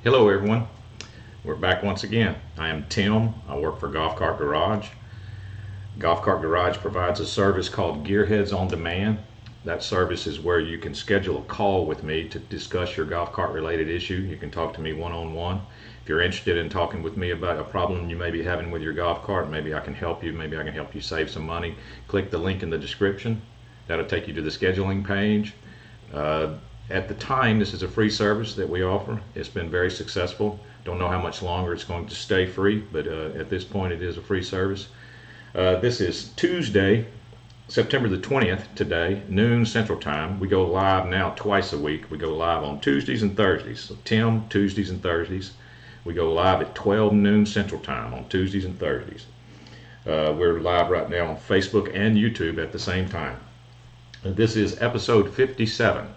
Hello everyone, we're back once again. I am Tim, I work for Golf Cart Garage. Golf Cart Garage provides a service called Gearheads on Demand. That service is where you can schedule a call with me to discuss your golf cart related issue. You can talk to me one-on-one. If you're interested in talking with me about a problem you may be having with your golf cart, maybe I can help you, maybe I can help you save some money, click the link in the description. That'll take you to the scheduling page. At the time, this is a free service that we offer. It's been very successful. Don't know how much longer it's going to stay free, but at this point it is a free service. This is Tuesday, September the 20th today, noon Central Time. We go live now twice a week. We go live on Tuesdays and Thursdays. So Tim, Tuesdays and Thursdays. We go live at 12 noon Central Time on Tuesdays and Thursdays. We're live right now on Facebook and YouTube at the same time. This is episode 57.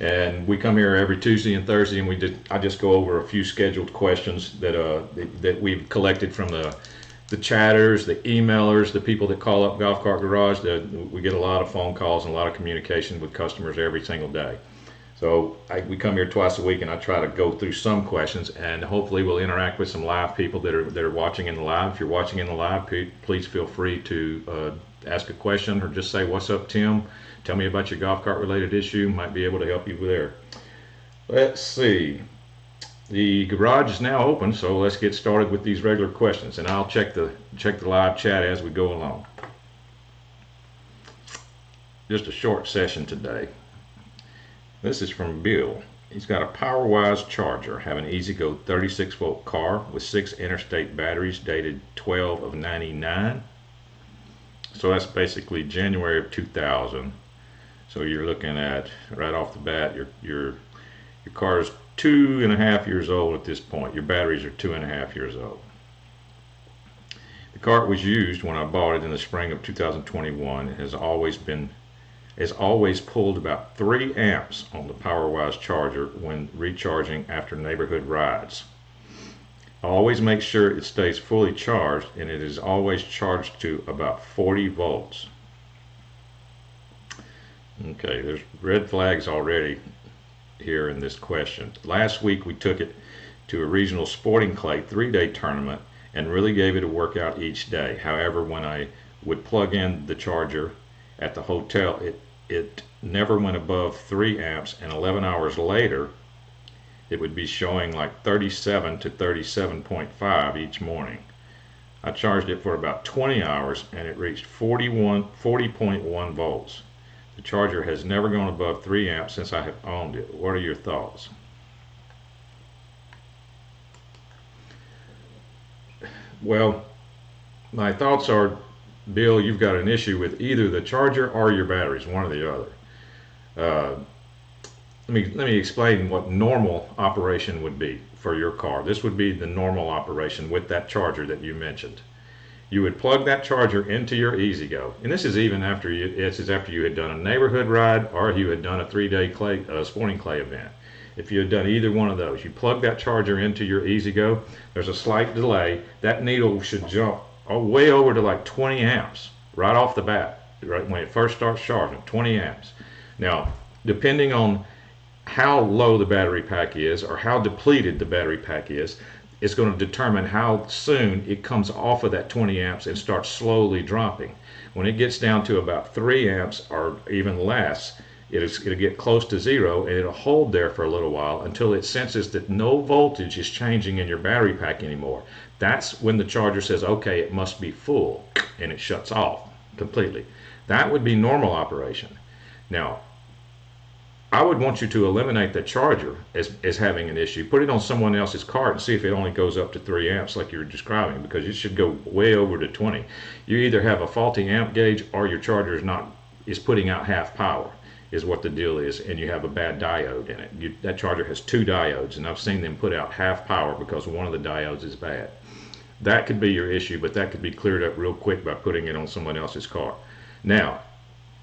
And we come here every Tuesday and Thursday, and I just go over a few scheduled questions that we've collected from the chatters, the emailers, the people that call up Golf Cart Garage. We get a lot of phone calls and a lot of communication with customers every single day. So we come here twice a week, and I try to go through some questions, and hopefully we'll interact with some live people that are watching in the live. If you're watching in the live, please feel free to ask a question or just say, "What's up, Tim? Tell me about your golf cart related issue." Might be able to help you there. Let's see. The garage is now open, so let's get started with these regular questions, and I'll check the live chat as we go along. Just a short session today. This is from Bill. He's got a powerwise charger, have an EZGO 36-volt car with 6 interstate batteries dated 12 of 99. So that's basically January of 2000. So you're looking at, right off the bat, your car is 2.5 years old at this point. Your batteries are 2.5 years old. The cart was used when I bought it in the spring of 2021. It has always pulled about 3 amps on the powerwise charger when recharging after neighborhood rides. I always make sure it stays fully charged, and it is always charged to about 40 volts. Okay, there's red flags already here in this question. Last week we took it to a regional sporting clay 3-day tournament and really gave it a workout each day. However, when I would plug in the charger at the hotel, it never went above 3 amps, and 11 hours later it would be showing like 37 to 37.5 each morning. I charged it for about 20 hours and it reached 40.1 volts. The charger has never gone above 3 amps since I have owned it. What are your thoughts? Well, my thoughts are, Bill, you've got an issue with either the charger or your batteries, one or the other. Let me explain what normal operation would be for your car. This would be the normal operation with that charger that you mentioned. You would plug that charger into your EZGO, and this is even after you had done a neighborhood ride or you had done a 3-day sporting clay event. If you had done either one of those, you plug that charger into your EZGO. There's a slight delay. That needle should jump way over to like 20 amps right off the bat, right when it first starts charging, 20 amps. Now, depending on how low the battery pack is or how depleted the battery pack is, it's going to determine how soon it comes off of that 20 amps and starts slowly dropping. When it gets down to about 3 amps or even less, it'll get close to 0, and it'll hold there for a little while until it senses that no voltage is changing in your battery pack anymore. That's when the charger says, okay, it must be full, and it shuts off completely. That would be normal operation. Now, I would want you to eliminate the charger as having an issue. Put it on someone else's cart and see if it only goes up to 3 amps like you were describing, because it should go way over to 20. You either have a faulty amp gauge or your charger is putting out half power, is what the deal is, and you have a bad diode in it. That charger has 2 diodes, and I've seen them put out half power because one of the diodes is bad. That could be your issue, but that could be cleared up real quick by putting it on someone else's car. Now,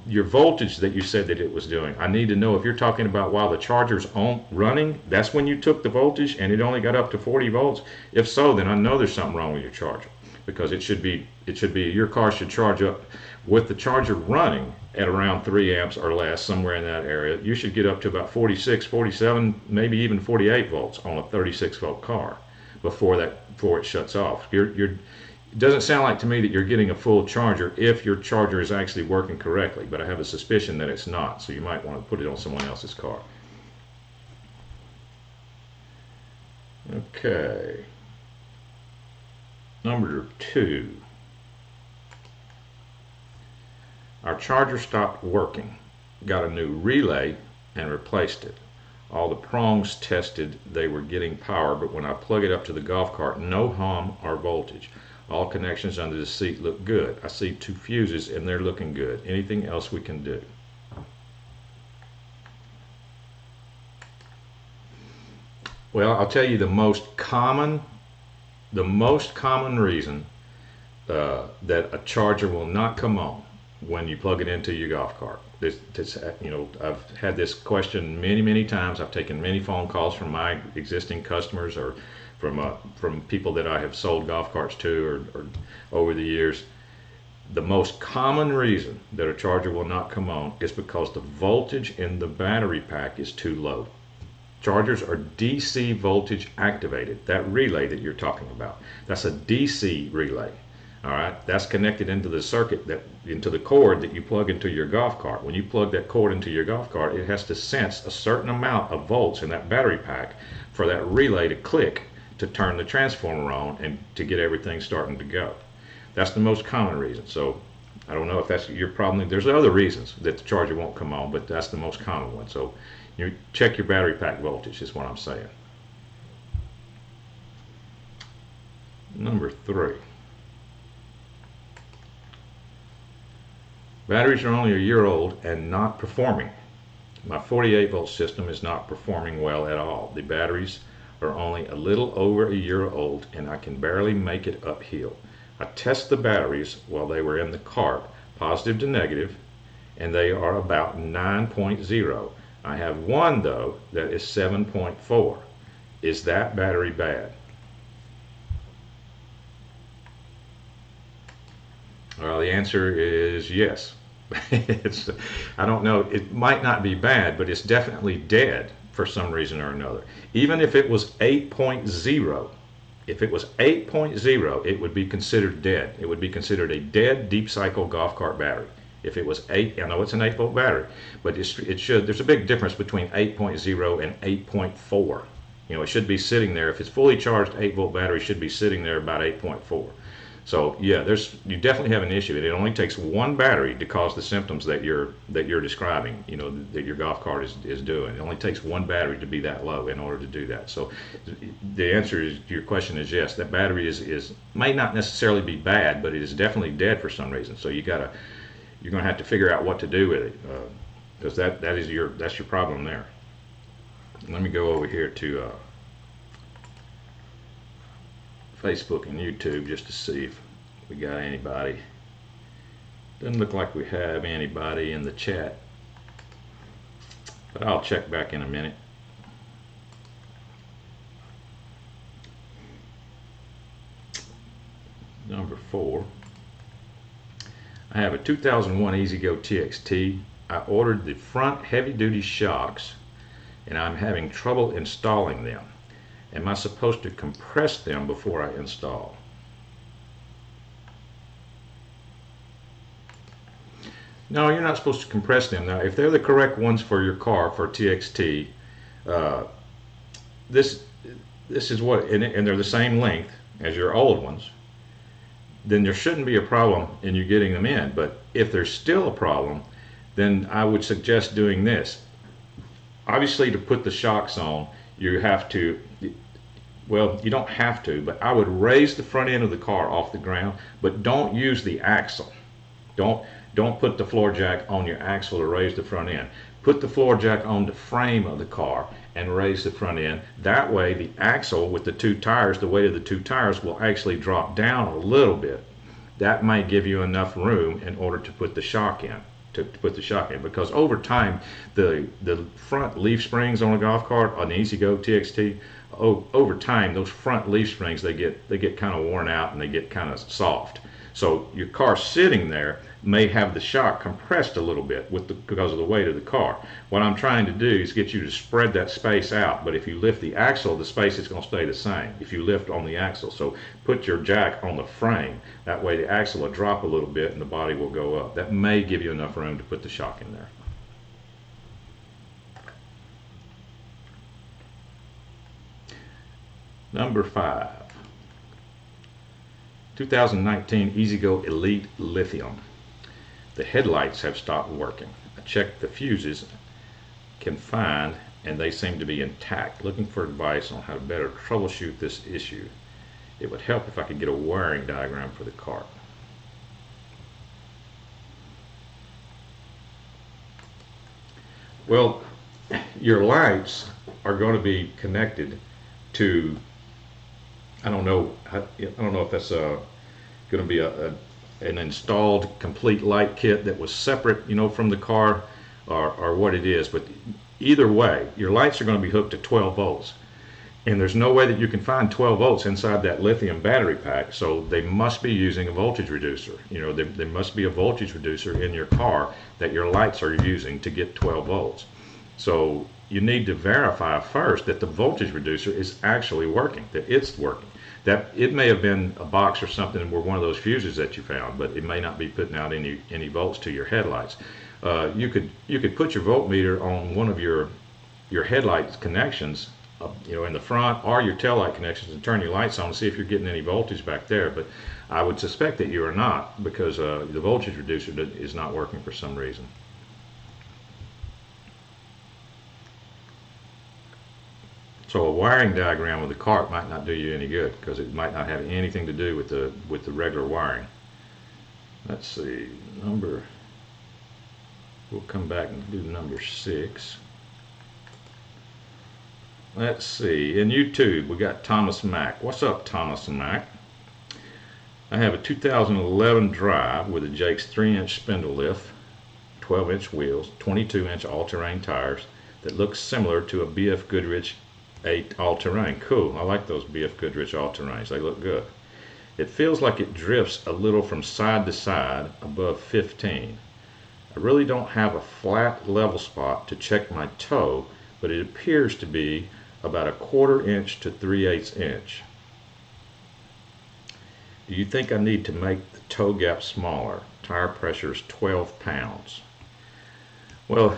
your voltage that you said that it was doing, I need to know if you're talking about while the charger's running, that's when you took the voltage and it only got up to 40 volts. If so, then I know there's something wrong with your charger, because your car should charge up with the charger running at around 3 amps or less, somewhere in that area. You should get up to about 46, 47, maybe even 48 volts on a 36 volt car before it shuts off. It doesn't sound like to me that you're getting a full charger if your charger is actually working correctly, but I have a suspicion that it's not, so you might want to put it on someone else's car. Okay. Number 2. Our charger stopped working. Got a new relay and replaced it. All the prongs tested, they were getting power, but when I plug it up to the golf cart, no hum or voltage. All connections under the seat look good. I see 2 fuses and they're looking good. Anything else we can do? Well, I'll tell you the most common reason that a charger will not come on when you plug it into your golf cart. I've had this question many times. I've taken many phone calls from my existing customers or from people that I have sold golf carts to or over the years. The most common reason that a charger will not come on is because the voltage in the battery pack is too low. Chargers are DC voltage activated. That relay that you're talking about, that's a DC relay. All right, that's connected into the circuit, into the cord that you plug into your golf cart. When you plug that cord into your golf cart, it has to sense a certain amount of volts in that battery pack for that relay to click to turn the transformer on and to get everything starting to go. That's the most common reason. So I don't know if that's your problem. There's other reasons that the charger won't come on, but that's the most common one. So you check your battery pack voltage is what I'm saying. Number 3. Batteries are only a year old and not performing. My 48 volt system is not performing well at all. The batteries are only a little over a year old and I can barely make it uphill. I test the batteries while they were in the cart, positive to negative, and they are about 9.0. I have one though that is 7.4. Is that battery bad? Well, the answer is yes. I don't know, it might not be bad, but it's definitely dead for some reason or another. Even if it was 8.0, it would be considered dead. It would be considered a dead deep cycle golf cart battery. If it was 8, I know it's an 8 volt battery, but there's a big difference between 8.0 and 8.4. You know, it should be sitting there. If it's fully charged 8 volt battery, should be sitting there about 8.4. So yeah, you definitely have an issue. It only takes one battery to cause the symptoms that you're describing, you know, that your golf cart is doing. It only takes one battery to be that low in order to do that. So the answer to your question is yes. That battery might not necessarily be bad, but it is definitely dead for some reason. So you're gonna have to figure out what to do with it, because that's your problem there. Let me go over here to Facebook and YouTube just to see if we got anybody. Doesn't look like we have anybody in the chat, but I'll check back in a minute. Number 4. I have a 2001 EZGO TXT. I ordered the front heavy-duty shocks and I'm having trouble installing them. Am I supposed to compress them before I install? No, you're not supposed to compress them. Now, if they're the correct ones for your car, for TXT, this is what, and they're the same length as your old ones, then there shouldn't be a problem in you getting them in. But if there's still a problem, then I would suggest doing this. Obviously, to put the shocks on, you have to, well, you don't have to, but I would raise the front end of the car off the ground, but don't use the axle. Don't put the floor jack on your axle to raise the front end. Put the floor jack on the frame of the car and raise the front end. That way the axle with the 2 tires, the weight of the 2 tires will actually drop down a little bit. That might give you enough room in order to put the shock in. Because over time the front leaf springs on a golf cart, on the EZGO TXT, over time those front leaf springs they get kind of worn out and they get kind of soft. So your car sitting there may have the shock compressed a little bit because of the weight of the car. What I'm trying to do is get you to spread that space out, but if you lift the axle, the space is going to stay the same if you lift on the axle. So put your jack on the frame. That way the axle will drop a little bit and the body will go up. That may give you enough room to put the shock in there. Number 5. 2019 EZGO Elite Lithium. The headlights have stopped working. I checked the fuses, can find, and they seem to be intact. Looking for advice on how to better troubleshoot this issue. It would help if I could get a wiring diagram for the cart. Well, your lights are going to be connected to, I don't know if that's going to be an installed complete light kit that was separate, from the car, or what it is. But either way, your lights are going to be hooked to 12 volts. And there's no way that you can find 12 volts inside that lithium battery pack, so they must be using a voltage reducer. There must be a voltage reducer in your car that your lights are using to get 12 volts. So you need to verify first that the voltage reducer is actually working, that it's working. That it may have been a box or something or one of those fuses that you found, but it may not be putting out any volts to your headlights. You could put your voltmeter on one of your headlight connections, in the front, or your taillight connections, and turn your lights on to see if you're getting any voltage back there. But I would suspect that you are not, because the voltage reducer is not working for some reason. So a wiring diagram of the cart might not do you any good, because it might not have anything to do with the regular wiring. Let's see, we'll come back and do number 6. Let's see, in YouTube we got Thomas Mack. What's up, Thomas Mack? I have a 2011 drive with a Jake's 3-inch spindle lift, 12-inch wheels, 22-inch all-terrain tires that looks similar to a 𝗏𝘃𝗃𝗃 8 all-terrain. Cool, I like those 𝗏𝘃𝗃𝗃 all-terrains, they look good. It feels like it drifts a little from side to side above 15. I really don't have a flat level spot to check my toe, but it appears to be about 1/4 inch to 3/8 inch. Do you think I need to make the toe gap smaller? Tire pressure is 12 pounds. Well,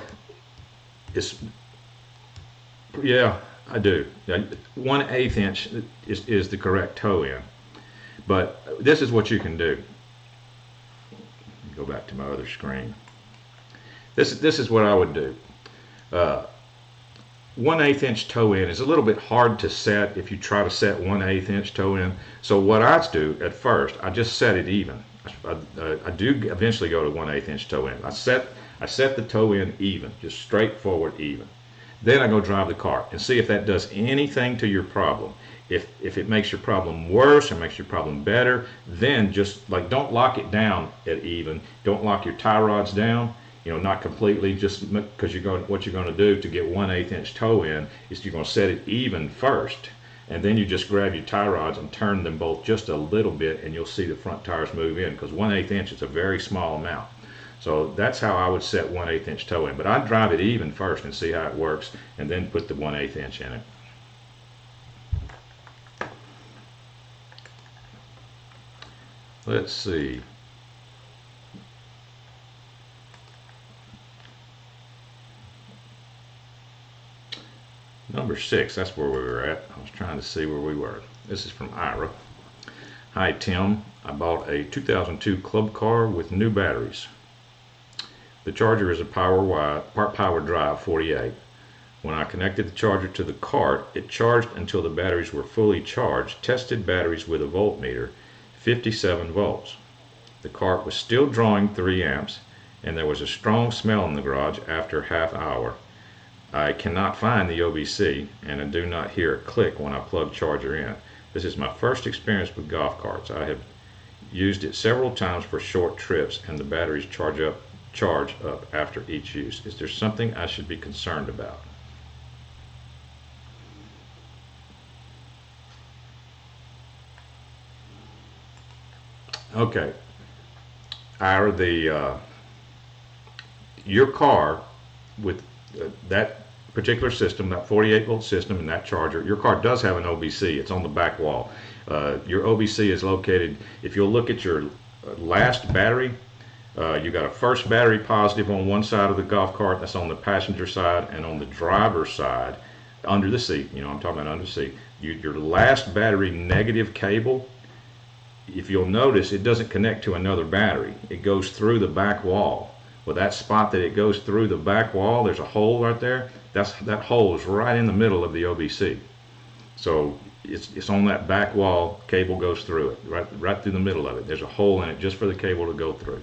yeah, I do. 1/8 inch is the correct toe in. But this is what you can do. Go back to my other screen. This is what I would do. 1/8 inch toe in is a little bit hard to set if you try to set 1/8 inch toe in. So what I do at first, I just set it even. I do eventually go to 1/8 inch toe in. I set the toe in even, just straightforward even. Then I go drive the cart and see if that does anything to your problem. If it makes your problem worse or makes your problem better, then just don't lock it down at even. Don't lock your tie rods down. Not completely, just because what you're going to do to get 1/8 inch toe in is you're going to set it even first, and then you just grab your tie rods and turn them both just a little bit, and you'll see the front tires move in, because 1/8 inch is a very small amount. So that's how I would set 1/8 inch toe in. But I'd drive it even first and see how it works, and then put the 1/8 inch in it. Let's see. Number 6, that's where we were at. I was trying to see where we were. This is from Ira. Hi Tim, I bought a 2002 club car with new batteries. The charger is a power drive 48. When I connected the charger to the cart, it charged until the batteries were fully charged. Tested batteries with a voltmeter, 57 volts. The cart was still drawing 3 amps, and there was a strong smell in the garage after half hour. I cannot find the OBC, and I do not hear a click when I plug charger in. This is my first experience with golf carts. I have used it several times for short trips, and the batteries charge up after each use. Is there something I should be concerned about? Okay, are the your car with that particular system, that 48-volt system and that charger, your car does have an OBC. It's on the back wall. Your OBC is located, if you'll look at your last battery, you got a first battery positive on one side of the golf cart, that's on the passenger side, and on the driver's side, under the seat, you know, I'm talking about under the seat, your last battery negative cable, if you'll notice, it doesn't connect to another battery. It goes through the back wall. Well, that spot that it goes through the back wall, there's a hole right there. That hole is right in the middle of the OBC. So it's on that back wall, cable goes through it, right through the middle of it. There's a hole in it just for the cable to go through.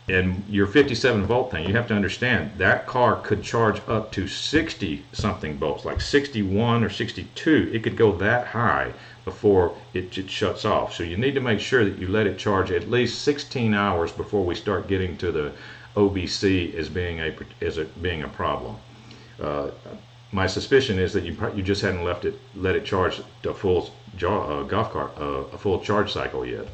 And your 57-volt thing, you have to understand, that car could charge up to 60 something volts, like 61 or 62. It could go that high before it shuts off. So you need to make sure that you let it charge at least 16 hours before we start getting to the OBC as being a problem. My suspicion is that you just hadn't let it charge a full golf cart, a full charge cycle yet.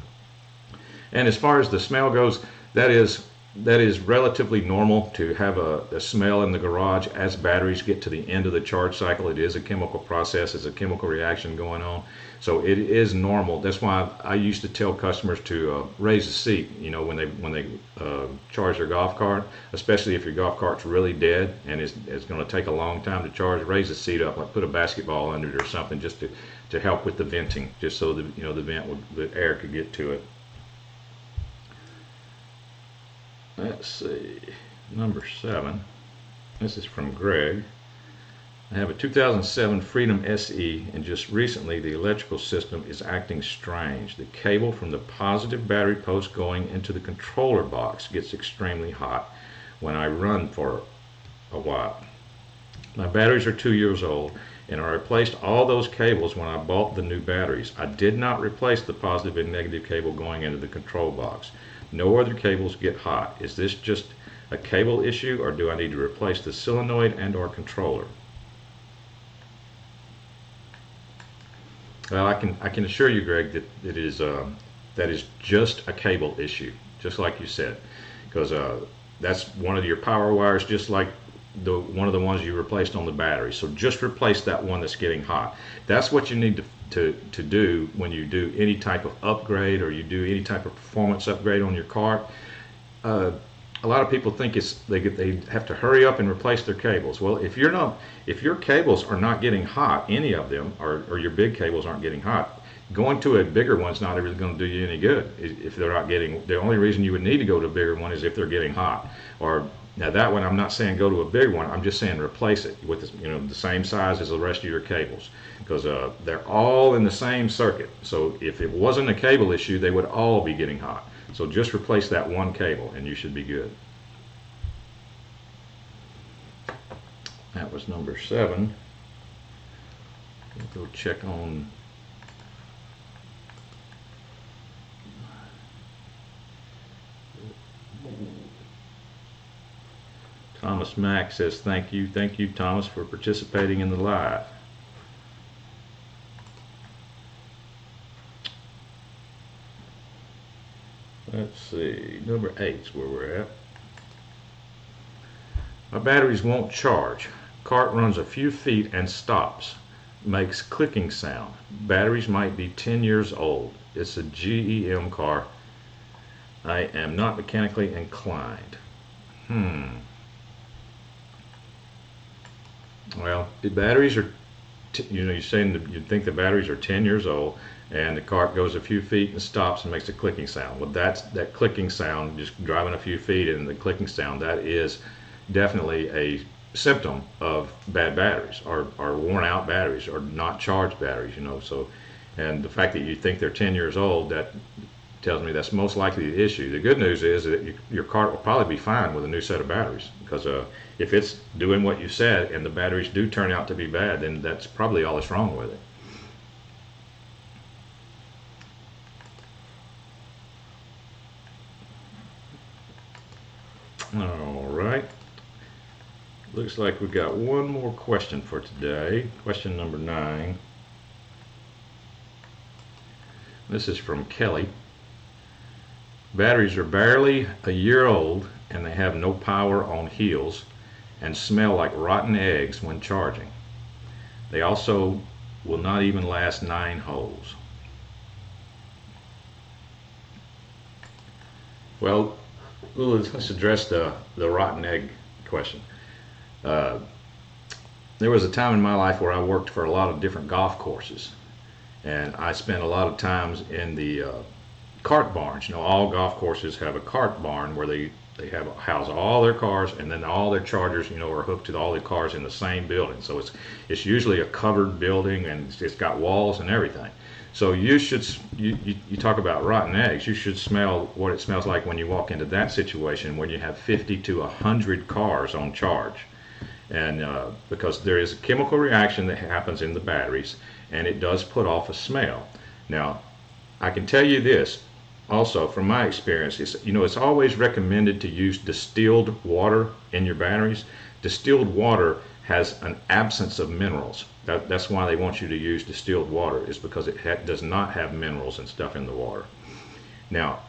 And as far as the smell goes, that is relatively normal to have a smell in the garage as batteries get to the end of the charge cycle. It is a chemical process, it's a chemical reaction going on. So it is normal. That's why I used to tell customers to raise the seat, you know, when they charge their golf cart, especially if your golf cart's really dead and it's going to take a long time to charge. Raise the seat up, like put a basketball under it or something, just to help with the venting, just so that, you know, the air could get to it. Let's see, number 7. This is from Greg. I have a 2007 Freedom SE, and just recently the electrical system is acting strange. The cable from the positive battery post going into the controller box gets extremely hot when I run for a while. My batteries are 2 years old, and I replaced all those cables when I bought the new batteries. I did not replace the positive and negative cable going into the control box. No other cables get hot. Is this just a cable issue, or do I need to replace the solenoid and or controller? Well, I can assure you, Greg, that that is just a cable issue, just like you said, because that's one of your power wires, just like one of the ones you replaced on the battery. So just replace that one that's getting hot. That's what you need to do when you do any type of upgrade, or you do any type of performance upgrade on your cart. A lot of people think they have to hurry up and replace their cables. Well, if your cables are not getting hot, any of them, or your big cables aren't getting hot, going to a bigger one's not really going to do you any good. If they're not getting, the only reason you would need to go to a bigger one is if they're getting hot. Or now that one, I'm not saying go to a big one. I'm just saying replace it with the same size as the rest of your cables, because they're all in the same circuit. So if it wasn't a cable issue, they would all be getting hot. So just replace that one cable and you should be good. That was number 7. Go check on Thomas Mack says thank you. Thank you, Thomas, for participating in the live. Let's see, number 8 is where we're at. My batteries won't charge. Cart runs a few feet and stops. Makes clicking sound. Batteries might be 10 years old. It's a GEM car. I am not mechanically inclined. Well, the batteries are, you're saying that you think the batteries are 10 years old, and the cart goes a few feet and stops and makes a clicking sound. Well, that clicking sound, just driving a few feet and the clicking sound, that is definitely a symptom of bad batteries, or worn out batteries, or not charged batteries, So, and the fact that you think they're 10 years old, that tells me that's most likely the issue. The good news is that your cart will probably be fine with a new set of batteries, because if it's doing what you said and the batteries do turn out to be bad, then that's probably all that's wrong with it. All right. Looks like we've got one more question for today. Question number 9. This is from Kelly. Batteries are barely a year old and they have no power on heels and smell like rotten eggs when charging. They also will not even last 9 holes. Well, let's address the rotten egg question. There was a time in my life where I worked for a lot of different golf courses, and I spent a lot of times in the cart barns. You know, all golf courses have a cart barn where they house all their cars, and then all their chargers, you know, are hooked to all the cars in the same building. So it's usually a covered building, and it's got walls and everything. So you talk about rotten eggs. You should smell what it smells like when you walk into that situation when you have 50 to 100 cars on charge, and because there is a chemical reaction that happens in the batteries, and it does put off a smell. Now, I can tell you this. Also, from my experience, it's always recommended to use distilled water in your batteries. Distilled water has an absence of minerals. That's why they want you to use distilled water, is because it does not have minerals and stuff in the water. Now,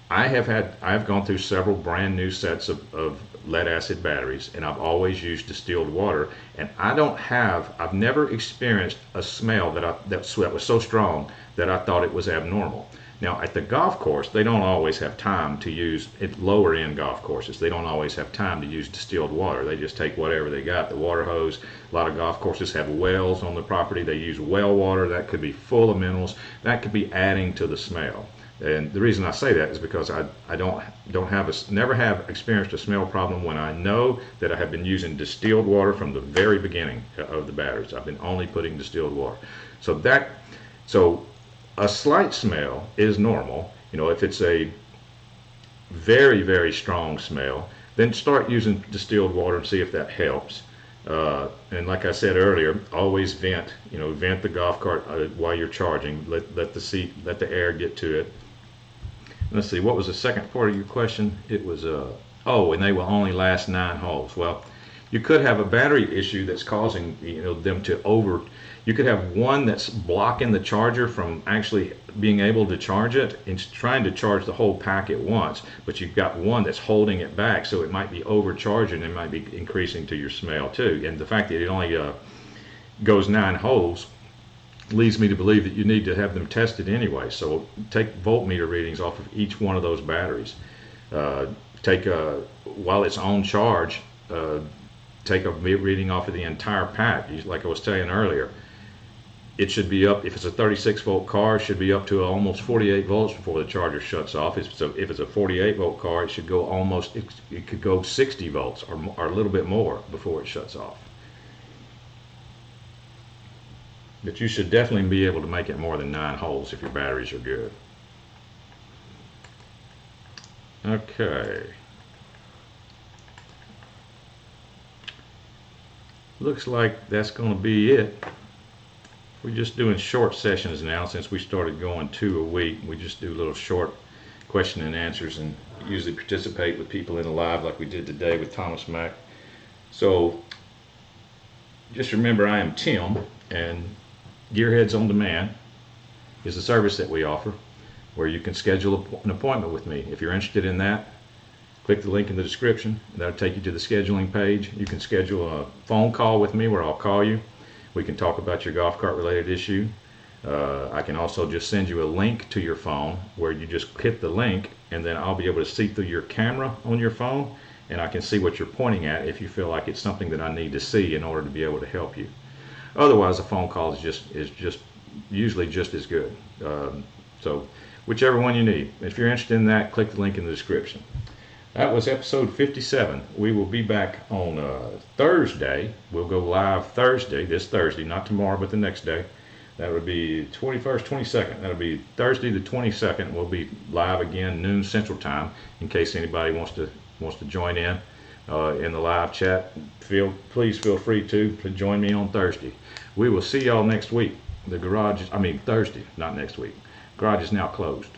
I've gone through several brand new sets of lead acid batteries, and I've always used distilled water, and I've never experienced a smell that was so strong that I thought it was abnormal. Now, at the golf course, they don't always have time to use it. Lower end golf courses, they don't always have time to use distilled water. They just take whatever they got, the water hose. A lot of golf courses have wells on the property. They use well water. That could be full of minerals. That could be adding to the smell. And the reason I say that is because I never have experienced a smell problem when I know that I have been using distilled water from the very beginning of the batteries. I've been only putting distilled water. So a slight smell is normal. You know, if it's a very, very strong smell, then start using distilled water and see if that helps. And like I said earlier, always vent the golf cart while you're charging. Let the air get to it. Let's see, what was the second part of your question? It was, and they will only last 9 holes. Well, you could have a battery issue that's causing them to you could have one that's blocking the charger from actually being able to charge it and trying to charge the whole pack at once, but you've got one that's holding it back, so it might be overcharging and it might be increasing to your smell too. And the fact that it only goes 9 holes leads me to believe that you need to have them tested anyway. So take voltmeter readings off of each one of those batteries. While it's on charge, take a reading off of the entire pack. Like I was telling earlier, it should be up, if it's a 36 volt car, it should be up to almost 48 volts before the charger shuts off. If it's a 48 volt car, it should go it could go 60 volts or a little bit more before it shuts off. But you should definitely be able to make it more than 9 holes if your batteries are good. Okay. Looks like that's going to be it. We're just doing short sessions now since we started going 2 a week. We just do little short question and answers and usually participate with people in the live like we did today with Thomas Mack. So just remember, I am Tim, and Gearheads on Demand is the service that we offer where you can schedule an appointment with me. If you're interested in that, click the link in the description. That'll take you to the scheduling page. You can schedule a phone call with me where I'll call you. We can talk about your golf cart related issue. I can also just send you a link to your phone where you just hit the link, and then I'll be able to see through your camera on your phone, and I can see what you're pointing at if you feel like it's something that I need to see in order to be able to help you. Otherwise, a phone call is usually just as good. So whichever one you need. If you're interested in that, click the link in the description. That was episode 57. We will be back on Thursday. We'll go live this Thursday, not tomorrow, but the next day. That would be 21st, 22nd. That'll be Thursday the 22nd. We'll be live again, noon Central Time, in case anybody wants to join in the live chat. Please feel free to join me on Thursday. We will see y'all next week. The garage Thursday, not next week. Garage is now closed.